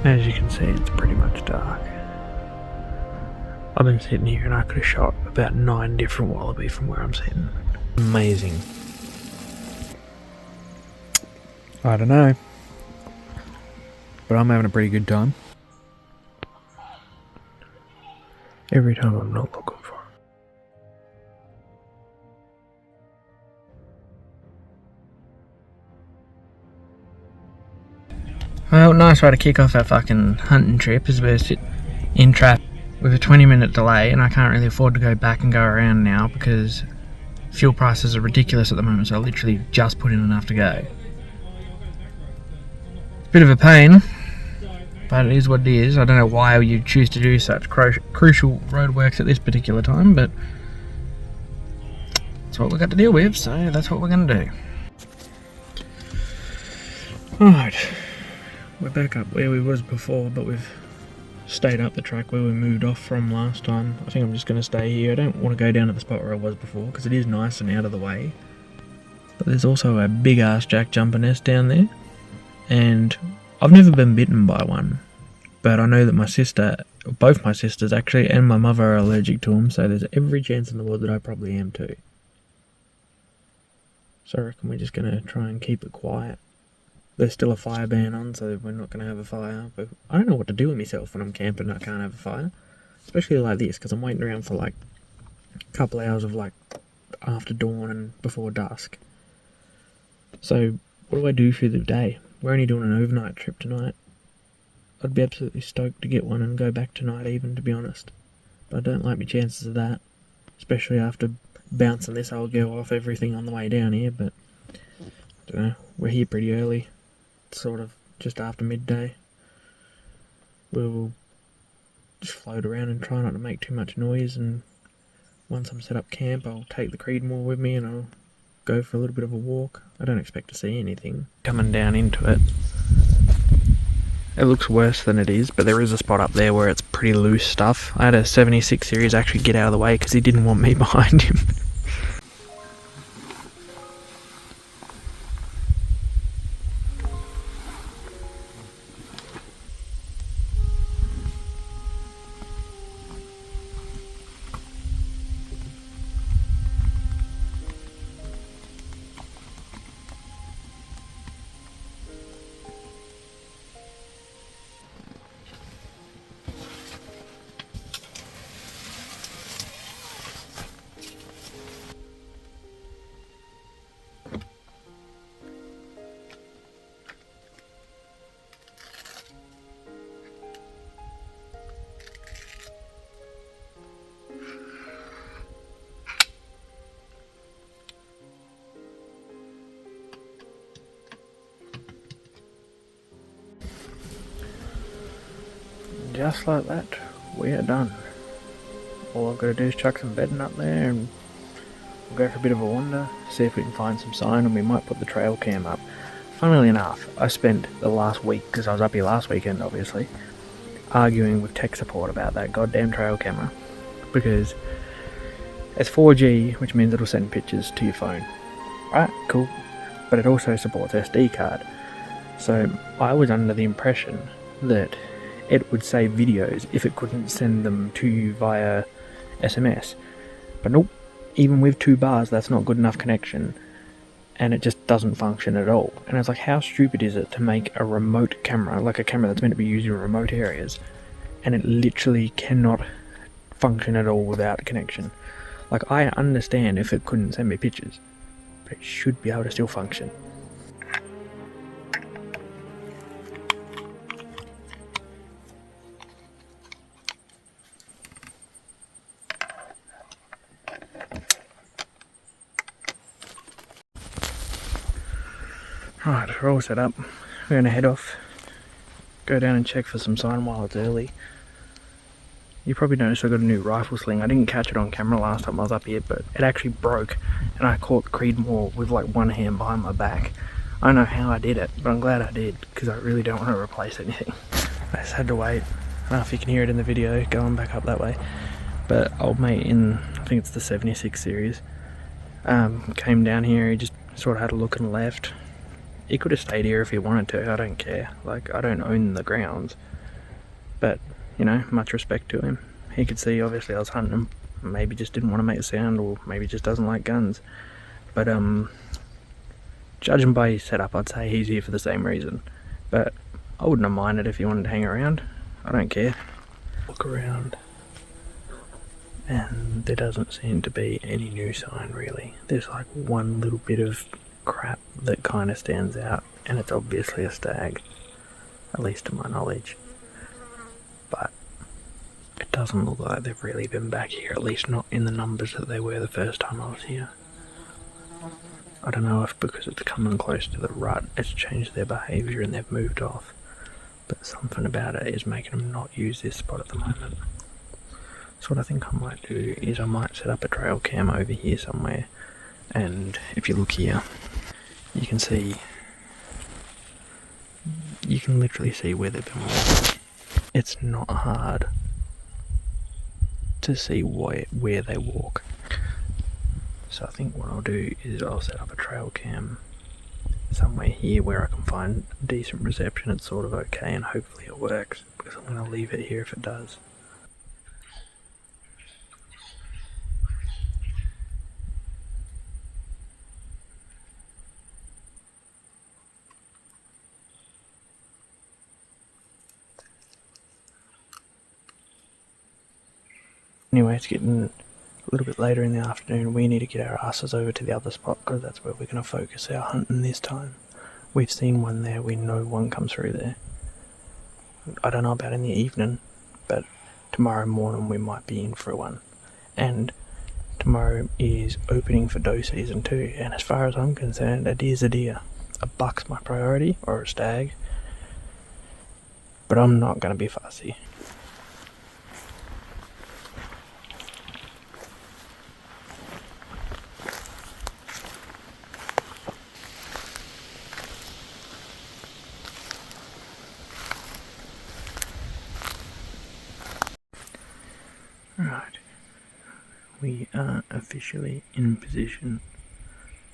As you can see, it's pretty much dark. I've been sitting here and I could have shot about 9 different wallaby from where I'm sitting. Amazing. I don't know, but I'm having a pretty good time. Every time I'm not looking for 'em. Well, nice way to kick off our fucking hunting trip is we're sitting in traffic with a 20-minute delay, and I can't really afford to go back and go around now because fuel prices are ridiculous at the moment, so I literally just put in enough to go. Bit of a pain, but it is what it is. I don't know why you choose to do such crucial roadworks at this particular time, but that's what we've got to deal with, so that's what we're going to do. Alright, we're back up where we was before, but we've stayed up the track where we moved off from last time. I think I'm just going to stay here. I don't want to go down to the spot where I was before because it is nice and out of the way. But there's also a big ass jack jumper nest down there, and I've never been bitten by one, but I know that my sister, both my sisters actually, and my mother are allergic to them, so there's every chance in the world that I probably am too. So I reckon we're just going to try and keep it quiet. There's still a fire ban on, so we're not going to have a fire. But I don't know what to do with myself when I'm camping and I can't have a fire. Especially like this, because I'm waiting around for like a couple hours of like after dawn and before dusk. So what do I do through the day? We're only doing an overnight trip tonight. I'd be absolutely stoked to get one and go back tonight even, to be honest. But I don't like my chances of that. Especially after bouncing this old girl off everything on the way down here, but I don't know, we're here pretty early. Sort of just after midday. We'll just float around and try not to make too much noise, and once I'm set up camp I'll take the Creedmoor with me and I'll go for a little bit of a walk. I don't expect to see anything coming down into it. It looks worse than it is, but there is a spot up there where it's pretty loose stuff. I had a 76 series actually get out of the way because he didn't want me behind him. Just like that, we are done. All I've got to do is chuck some bedding up there and we'll go for a bit of a wander, see if we can find some sign, and we might put the trail cam up. Funnily enough, I spent the last week, because I was up here last weekend obviously, arguing with tech support about that goddamn trail camera, because it's 4G, which means it'll send pictures to your phone. Right, cool, but it also supports SD card. So I was under the impression that it would save videos if it couldn't send them to you via SMS. But nope, even with 2 bars that's not good enough connection, and it just doesn't function at all. And I was like, how stupid is it to make a remote camera, like a camera that's meant to be used in remote areas, and it literally cannot function at all without connection. Like, I understand if it couldn't send me pictures, but it should be able to still function. Right, we're all set up. We're going to head off, go down and check for some sign while it's early. You probably noticed I got a new rifle sling. I didn't catch it on camera last time I was up here, but it actually broke, and I caught the Creedmoor with like one hand behind my back. I don't know how I did it, but I'm glad I did, because I really don't want to replace anything. I just had to wait. I don't know if you can hear it in the video going back up that way, but old mate in, I think it's the 76 series, came down here. He just sort of had a look and left. He could have stayed here if he wanted to, I don't care. Like, I don't own the grounds. But, much respect to him. He could see, obviously, I was hunting him. Maybe just didn't want to make a sound, or maybe just doesn't like guns. But, judging by his setup, I'd say he's here for the same reason. But I wouldn't have minded if he wanted to hang around. I don't care. Look around, and there doesn't seem to be any new sign, really. There's like one little bit of crap that kind of stands out, and it's obviously a stag, at least to my knowledge. But it doesn't look like they've really been back here, at least not in the numbers that they were the first time I was here. I don't know if because it's coming close to the rut, it's changed their behaviour and they've moved off. But something about it is making them not use this spot at the moment. So what I think I might do is I might set up a trail cam over here somewhere, and if you look here, you can literally see where they've been walking. It's not hard to see where they walk. So I think what I'll do is I'll set up a trail cam somewhere here where I can find decent reception. It's sort of okay, and hopefully it works, because I'm going to leave it here if it does. Anyway, it's getting a little bit later in the afternoon. We need to get our asses over to the other spot, because that's where we're going to focus our hunting this time. We've seen one there, we know one comes through there. I don't know about in the evening, but tomorrow morning we might be in for one. And tomorrow is opening for doe season too, and as far as I'm concerned, a deer's a deer. A buck's my priority, or a stag, but I'm not going to be fussy. Right, we are officially in position.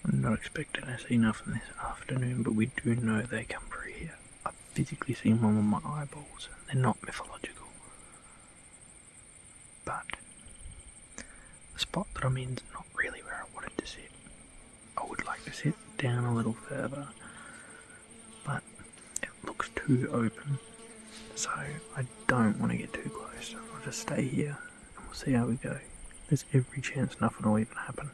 I'm not expecting to see nothing this afternoon, but we do know they come through here. I've physically seen one with my eyeballs. They're not mythological. But the spot that I'm in is not really where I wanted to sit. I would like to sit down a little further, but it looks too open, so I don't want to get too close. I'll just stay here and we'll see how we go. There's every chance nothing will even happen.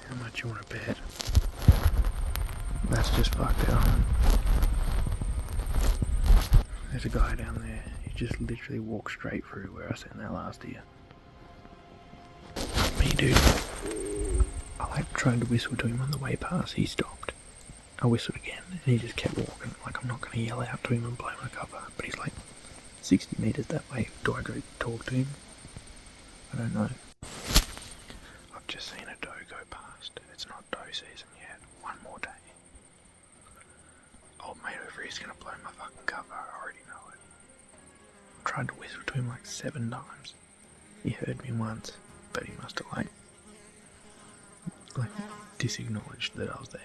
How much you want to bet? That's just fucked out. There's a guy down there. He just literally walked straight through where I sent that last deer. Me, dude. I tried to whistle to him on the way past. He stopped. I whistled again, and he just kept walking. Like, I'm not going to yell out to him and blow my cover, but he's like 60 metres that way. Do I go talk to him? I don't know. I've just seen a doe go past. It's not doe season yet. One more day. Old mate over here's going to blow my fucking cover. I already know it. I tried to whistle to him like 7 times. He heard me once, but he must have like disacknowledged that I was there.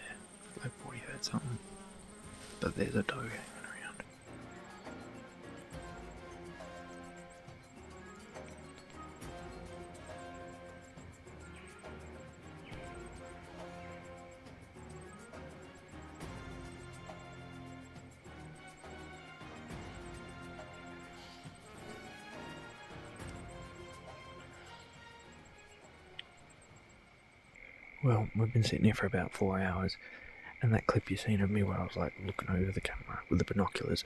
Like, thought he heard something. But there's a doe hanging around. Well, we've been sitting here for about 4 hours, and that clip you've seen of me where I was like looking over the camera with the binoculars,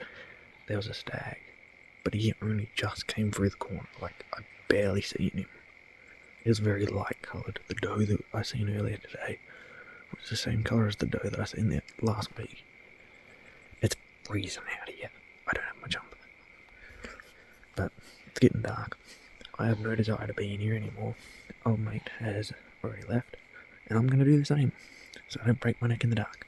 there was a stag, but he only just came through the corner. Like, I barely seen him. It was very light coloured. The doe that I seen earlier today was the same colour as the doe that I seen there last week. It's freezing out here. I don't have my jumper. But it's getting dark. I have no desire to be in here anymore. Old mate has already left, and I'm going to do the same, so I don't break my neck in the dark.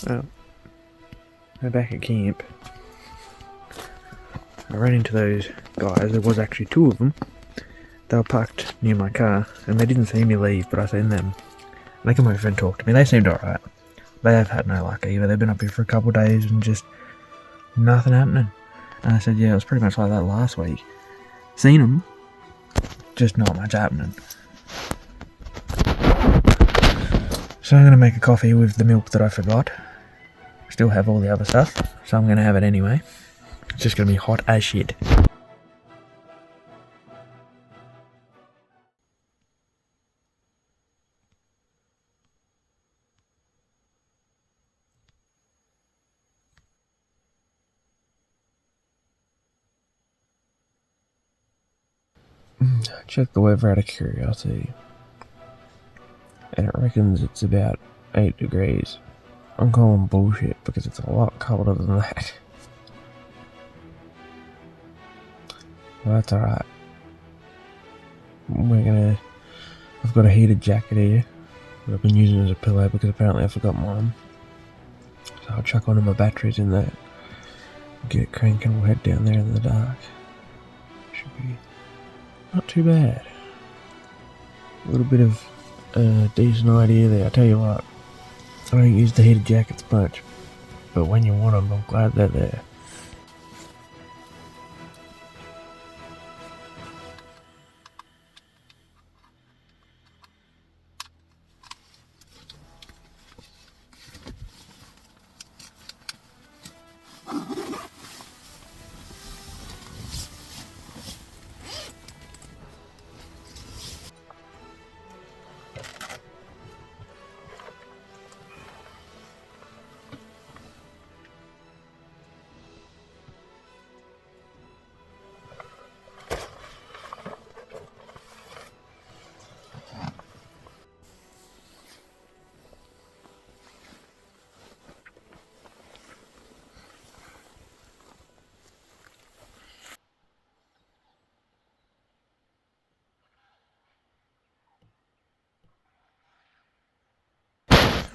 Well, we're back at camp. I ran into those guys. There was actually two of them. They were parked near my car, and they didn't see me leave, but I seen them. They come over and talk to me. They seemed alright. They have had no luck either. They've been up here for a couple of days and just nothing happening. And I said, yeah, it was pretty much like that last week. Seen them, just not much happening. So I'm going to make a coffee with the milk that I forgot. Still have all the other stuff, so I'm going to have it anyway. It's just going to be hot as shit. Check the weather out of curiosity, and it reckons it's about 8 degrees. I'm calling bullshit because it's a lot colder than that. Well, that's alright. I've got a heated jacket here that I've been using as a pillow because apparently I forgot mine. So I'll chuck one of my batteries in there, get it cranking, we'll head down there in the dark. Should be not too bad. A little bit of a decent idea there. I tell you what, I don't use the heated jackets much, but when you want them, I'm glad they're there.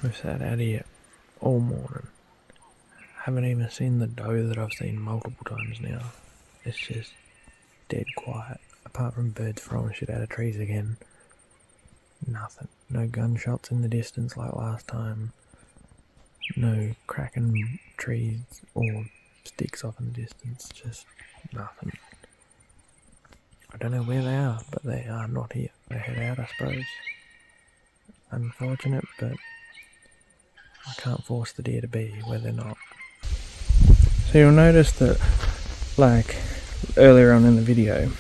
We've sat out here all morning. Haven't even seen the doe that I've seen multiple times now. It's just dead quiet. Apart from birds throwing shit out of trees again. Nothing. No gunshots in the distance like last time. No cracking trees or sticks off in the distance. Just nothing. I don't know where they are, but they are not here. They head out, I suppose. Unfortunate, but I can't force the deer to be where they're not. So you'll notice that, like, earlier on in the video,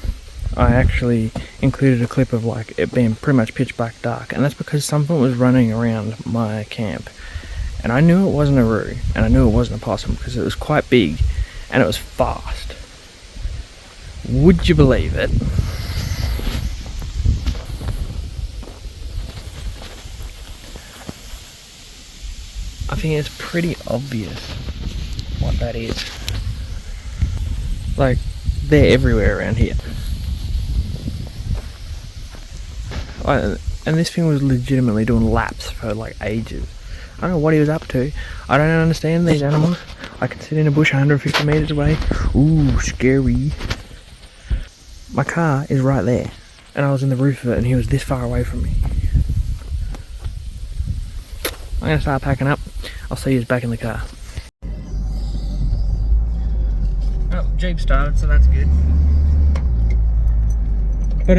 I actually included a clip of, like, it being pretty much pitch black dark, and that's because something was running around my camp. And I knew it wasn't a roo, and I knew it wasn't a possum, because it was quite big, and it was fast. Would you believe it? I think it's pretty obvious what that is. Like, they're everywhere around here. And this thing was legitimately doing laps for like ages. I don't know what he was up to. I don't understand these animals. I can sit in a bush 150 metres away. Ooh, scary. My car is right there, and I was in the roof of it and he was this far away from me. I'm going to start packing up. I'll see you back in the car. Oh, Jeep started, so that's good. But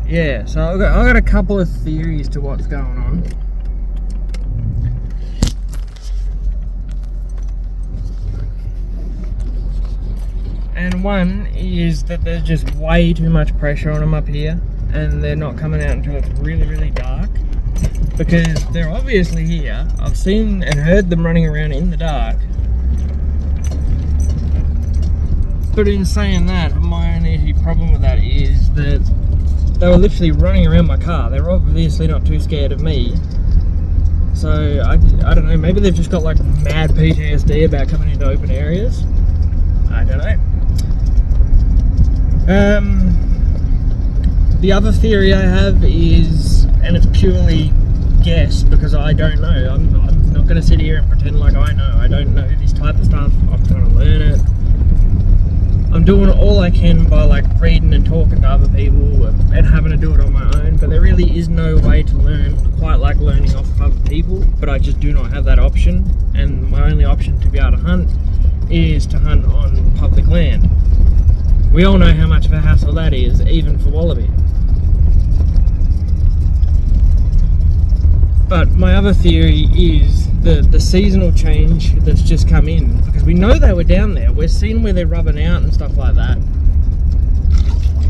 yeah, so I've got a couple of theories to what's going on. And one is that there's just way too much pressure on them up here, and they're not coming out until it's really, really dark. Because they're obviously here. I've seen and heard them running around in the dark. But in saying that, my only problem with that is that they were literally running around my car. They were obviously not too scared of me. So, I don't know, maybe they've just got like mad PTSD about coming into open areas. I don't know. The other theory I have is, and it's purely guess because I don't know. I'm not going to sit here and pretend like I know. I don't know this type of stuff. I'm trying to learn it. I'm doing all I can by like reading and talking to other people and having to do it on my own, but there really is no way to learn quite like learning off of other people, but I just do not have that option, and my only option to be able to hunt is to hunt on public land. We all know how much of a hassle that is, even for wallaby. But my other theory is the seasonal change that's just come in, because we know they were down there. We're seeing where they're rubbing out and stuff like that.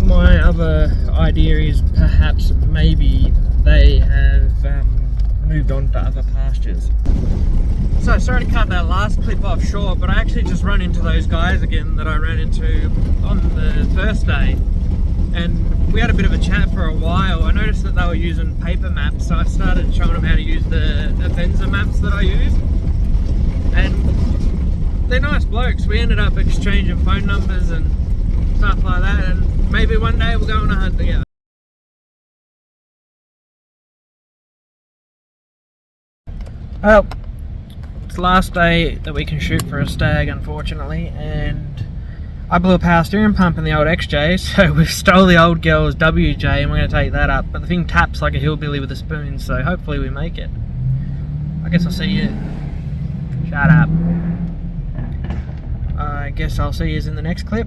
My other idea is perhaps maybe they have moved on to other pastures. So sorry to cut that last clip off short, but I actually just run into those guys again that I ran into on the first day. And we had a bit of a chat for a while. I noticed that they were using paper maps, so I started showing them how to use the Avenza maps that I use. And they're nice blokes. We ended up exchanging phone numbers and stuff like that, and maybe one day we'll go on a hunt together. Well, it's the last day that we can shoot for a stag, unfortunately, and I blew a power steering pump in the old XJ, so we've stole the old girl's WJ and we're going to take that up. But the thing taps like a hillbilly with a spoon, so hopefully we make it. I guess I'll see you. Shut up. I guess I'll see you in the next clip,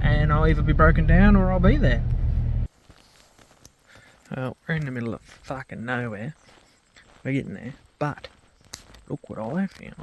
and I'll either be broken down or I'll be there. Well, we're in the middle of fucking nowhere. We're getting there, but look what I found.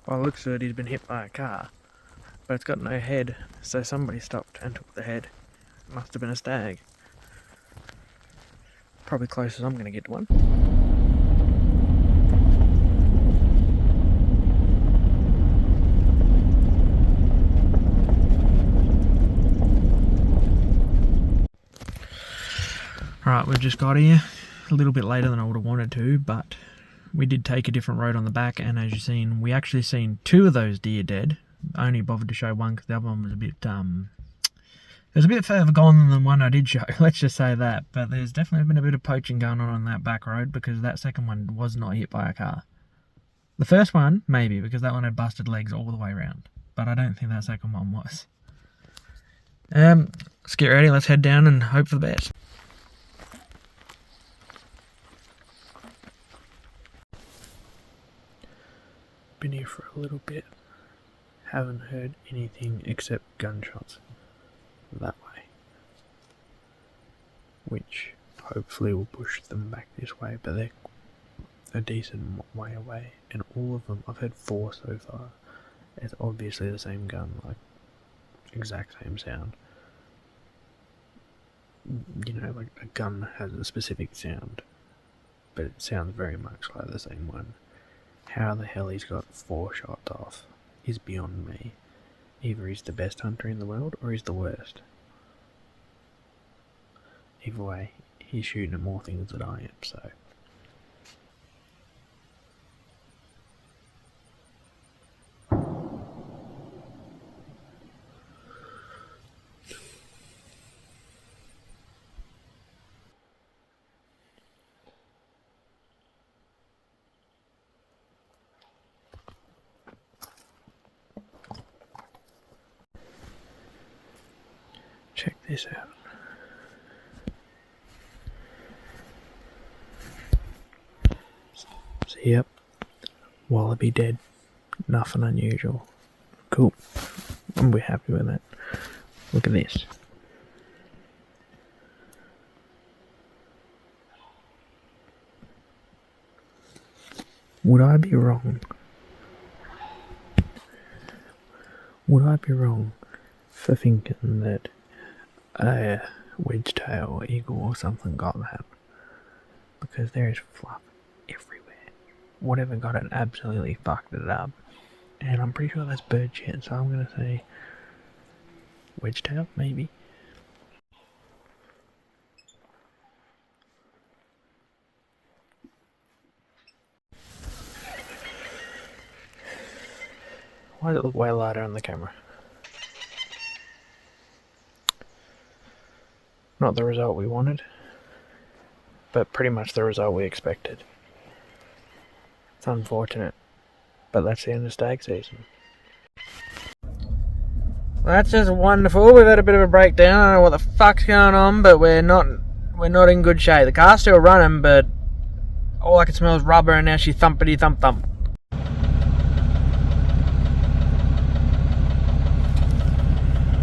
Well, it looks like he's been hit by a car, but it's got no head, so somebody stopped and took the head. Must have been a stag. Probably close as I'm going to get to one. Right, we've just got here, a little bit later than I would have wanted to, but we did take a different road on the back, and as you've seen, we actually seen two of those deer dead. I only bothered to show one because the other one was a bit, it was a bit further gone than the one I did show, let's just say that, but there's definitely been a bit of poaching going on that back road because that second one was not hit by a car. The first one, maybe, because that one had busted legs all the way around, but I don't think that second one was. Let's get ready, let's head down and hope for the best. Been here for a little bit, haven't heard anything except gunshots that way, which hopefully will push them back this way, but they're a decent way away, and all of them, I've heard 4 so far. It's obviously the same gun, like exact same sound. You know, like a gun has a specific sound, but it sounds very much like the same one. How the hell he's got 4 shots off is beyond me. Either he's the best hunter in the world or he's the worst. Either way, he's shooting at more things than I am, so. Check this out. So, yep, wallaby dead. Nothing unusual. Cool. We're happy with that. Look at this. Would I be wrong? Would I be wrong for thinking that a wedge-tail eagle or something got that? Because there is fluff everywhere. Whatever got it absolutely fucked it up. And I'm pretty sure that's bird shit, so I'm gonna say wedge-tail, maybe. Why does it look way lighter on the camera? Not the result we wanted, but pretty much the result we expected. It's unfortunate, but that's the end of stag season. Well, that's just wonderful. We've had a bit of a breakdown. I don't know what the fuck's going on, but we're not in good shape. The car's still running, but all I can smell is rubber, and now she's thumpity thump thump.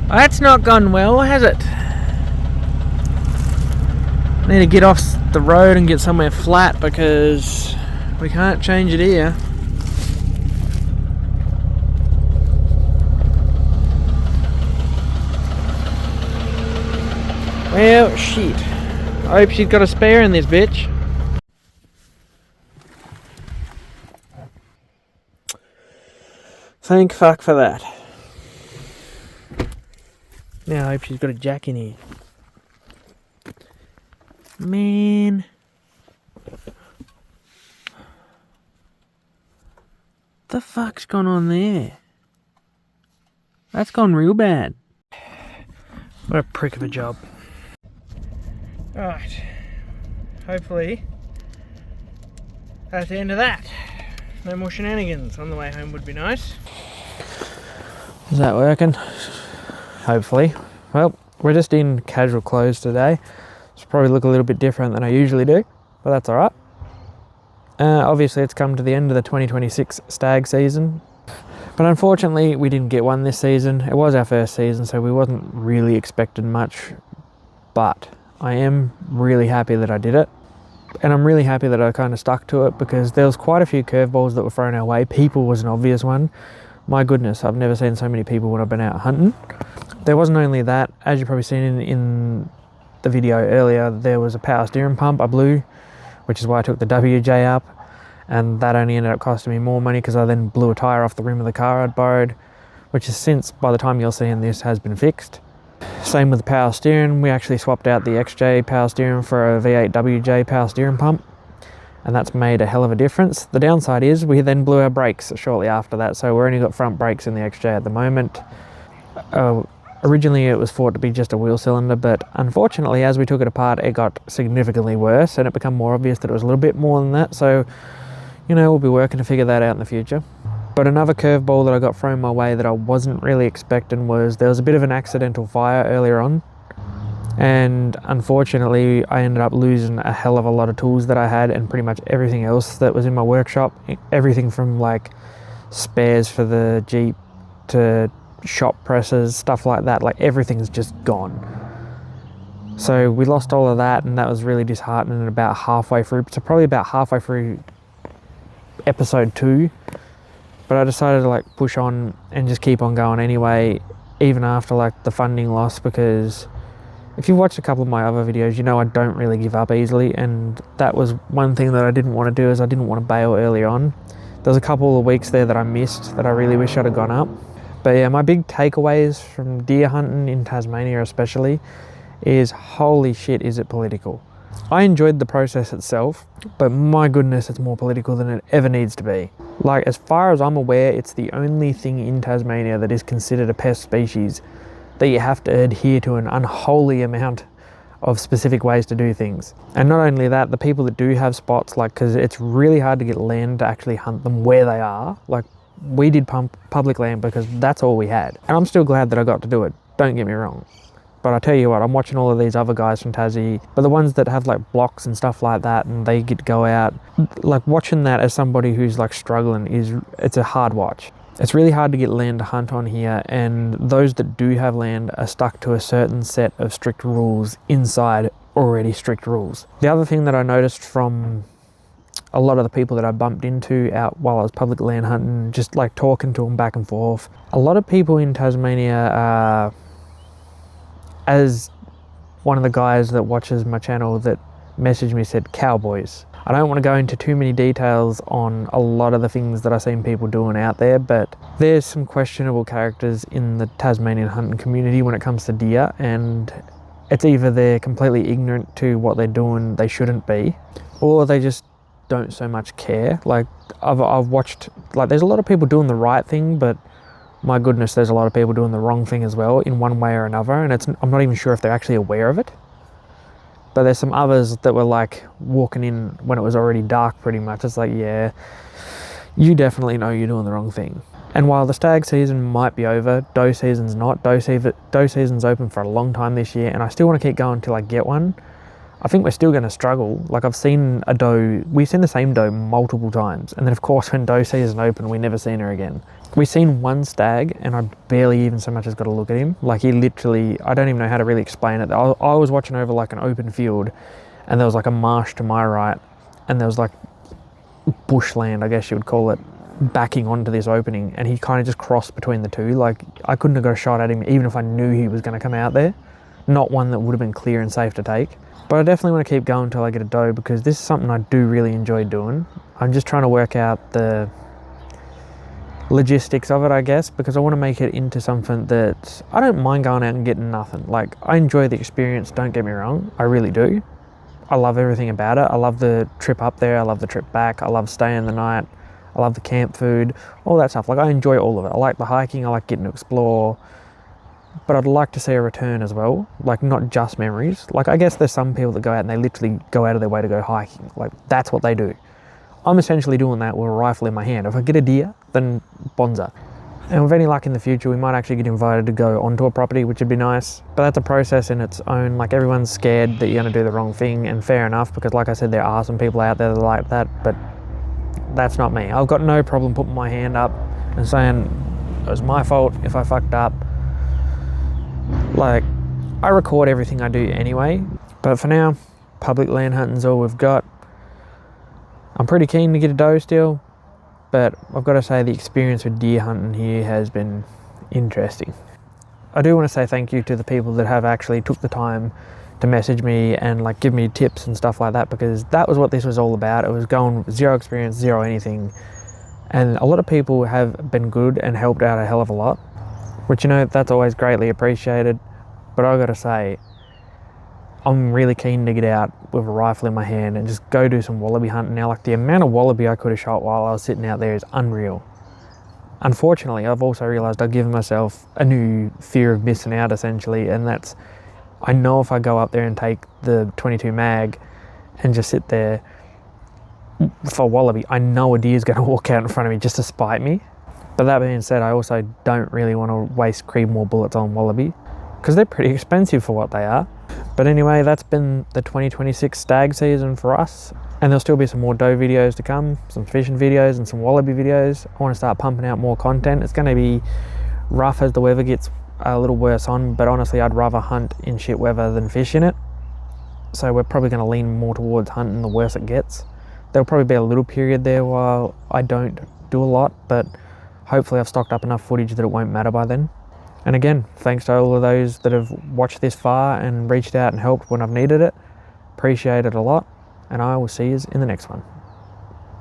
Well, that's not gone well, has it? Need to get off the road and get somewhere flat because we can't change it here. Well, shit. I hope she's got a spare in this bitch. Thank fuck for that. Now I hope she's got a jack in here. Man. The fuck's gone on there? That's gone real bad. What a prick of a job. Right. Hopefully that's the end of that. No more shenanigans on the way home would be nice. Is that working? Hopefully. Well, we're just in casual clothes today. It's probably look a little bit different than I usually do, but that's alright. Obviously it's come to the end of the 2026 stag season, but unfortunately we didn't get one this season. It was our first season, so we wasn't really expecting much, but I am really happy that I did it, and I'm really happy that I kind of stuck to it because there was quite a few curveballs that were thrown our way. People was an obvious one. My goodness, I've never seen so many people when I've been out hunting. There wasn't only that, as you've probably seen in the video earlier, there was a power steering pump I blew, which is why I took the WJ up, and that only ended up costing me more money because I then blew a tyre off the rim of the car I'd borrowed, which is since, by the time you're seeing this, has been fixed. Same with the power steering. We actually swapped out the XJ power steering for a V8 WJ power steering pump, and that's made a hell of a difference. The downside is we then blew our brakes shortly after that, so we're only got front brakes in the XJ at the moment. Originally it was thought to be just a wheel cylinder, but unfortunately as we took it apart it got significantly worse and it became more obvious that it was a little bit more than that, so you know, we'll be working to figure that out in the future. But another curveball that I got thrown my way that I wasn't really expecting was there was a bit of an accidental fire earlier on, and unfortunately I ended up losing a hell of a lot of tools that I had and pretty much everything else that was in my workshop. Everything from like spares for the Jeep to shop presses, stuff like that, like everything's just gone. So we lost all of that, and that was really disheartening about halfway through, so probably about halfway through episode 2. But I decided to like push on and just keep on going anyway, even after like the funding loss, because if you've watched a couple of my other videos, you know I don't really give up easily, and that was one thing that I didn't want to do, is I didn't want to bail early on. There was a couple of weeks there that I missed that I really wish I'd have gone up. But yeah, my big takeaways from deer hunting in Tasmania especially is holy shit is it political. I enjoyed the process itself, but my goodness it's more political than it ever needs to be. Like as far as I'm aware, it's the only thing in Tasmania that is considered a pest species that you have to adhere to an unholy amount of specific ways to do things. And not only that, the people that do have spots, like, because it's really hard to get land to actually hunt them where they are, like we did public land because that's all we had. And I'm still glad that I got to do it, don't get me wrong. But I tell you what, I'm watching all of these other guys from Tassie, but the ones that have like blocks and stuff like that and they get to go out, like watching that as somebody who's like struggling it's a hard watch. It's really hard to get land to hunt on here, and those that do have land are stuck to a certain set of strict rules inside already strict rules. The other thing that I noticed from a lot of the people that I bumped into out while I was public land hunting, just like talking to them back and forth. A lot of people in Tasmania are, as one of the guys that watches my channel that messaged me said, cowboys. I don't want to go into too many details on a lot of the things that I've seen people doing out there, but there's some questionable characters in the Tasmanian hunting community when it comes to deer, and it's either they're completely ignorant to what they're doing, they shouldn't be, or they just don't so much care. Like I've watched, like there's a lot of people doing the right thing, but my goodness, there's a lot of people doing the wrong thing as well in one way or another, and I'm not even sure if they're actually aware of it. But there's some others that were like walking in when it was already dark pretty much. It's like, yeah, you definitely know you're doing the wrong thing. And while the stag season might be over, doe season's not. Doe season's open for a long time this year, and I still want to keep going until I get one. I think we're still going to struggle. Like we've seen the same doe multiple times. And then of course when doe season opened, we never seen her again. We've seen one stag and I barely even so much as got a look at him. Like he literally, I don't even know how to really explain it. I was watching over like an open field and there was like a marsh to my right and there was like bushland, I guess you would call it, backing onto this opening, and he kind of just crossed between the two. Like I couldn't have got a shot at him even if I knew he was going to come out there. Not one that would have been clear and safe to take. But I definitely want to keep going until I get a doe, because this is something I do really enjoy doing. I'm just trying to work out the logistics of it, I guess, because I want to make it into something that I don't mind going out and getting nothing. Like I enjoy the experience, don't get me wrong, I really do. I love everything about it. I love the trip up there, I love the trip back, I love staying the night, I love the camp food, all that stuff. Like I enjoy all of it. I like the hiking, I like getting to explore. But I'd like to see a return as well, like not just memories. Like I guess there's some people that go out and they literally go out of their way to go hiking. Like that's what they do. I'm essentially doing that with a rifle in my hand. If I get a deer, then bonza. And with any luck in the future, we might actually get invited to go onto a property, which would be nice. But that's a process in its own. Like everyone's scared that you're going to do the wrong thing, and fair enough, because like I said, there are some people out there that are like that, but that's not me. I've got no problem putting my hand up and saying it was my fault if I fucked up. Like, I record everything I do anyway, but for now, public land hunting's all we've got. I'm pretty keen to get a doe still, but I've got to say the experience with deer hunting here has been interesting. I do want to say thank you to the people that have actually took the time to message me and like give me tips and stuff like that, because that was what this was all about. It was going zero experience, zero anything, and a lot of people have been good and helped out a hell of a lot. Which, you know, that's always greatly appreciated. But I gotta say, I'm really keen to get out with a rifle in my hand and just go do some wallaby hunting now. Like the amount of wallaby I could have shot while I was sitting out there is unreal. Unfortunately, I've also realised I've given myself a new fear of missing out essentially, and that's, I know if I go up there and take the 22 mag and just sit there for wallaby, I know a deer's gonna walk out in front of me just to spite me. But that being said, I also don't really want to waste Creedmoor bullets on wallaby, because they're pretty expensive for what they are. But anyway, that's been the 2026 stag season for us, and there'll still be some more doe videos to come, some fishing videos and some wallaby videos. I want to start pumping out more content. It's going to be rough as the weather gets a little worse on, but honestly I'd rather hunt in shit weather than fish in it. So we're probably going to lean more towards hunting the worse it gets. There'll probably be a little period there while I don't do a lot, but hopefully I've stocked up enough footage that it won't matter by then. And again, thanks to all of those that have watched this far and reached out and helped when I've needed it. Appreciate it a lot, and I will see you in the next one.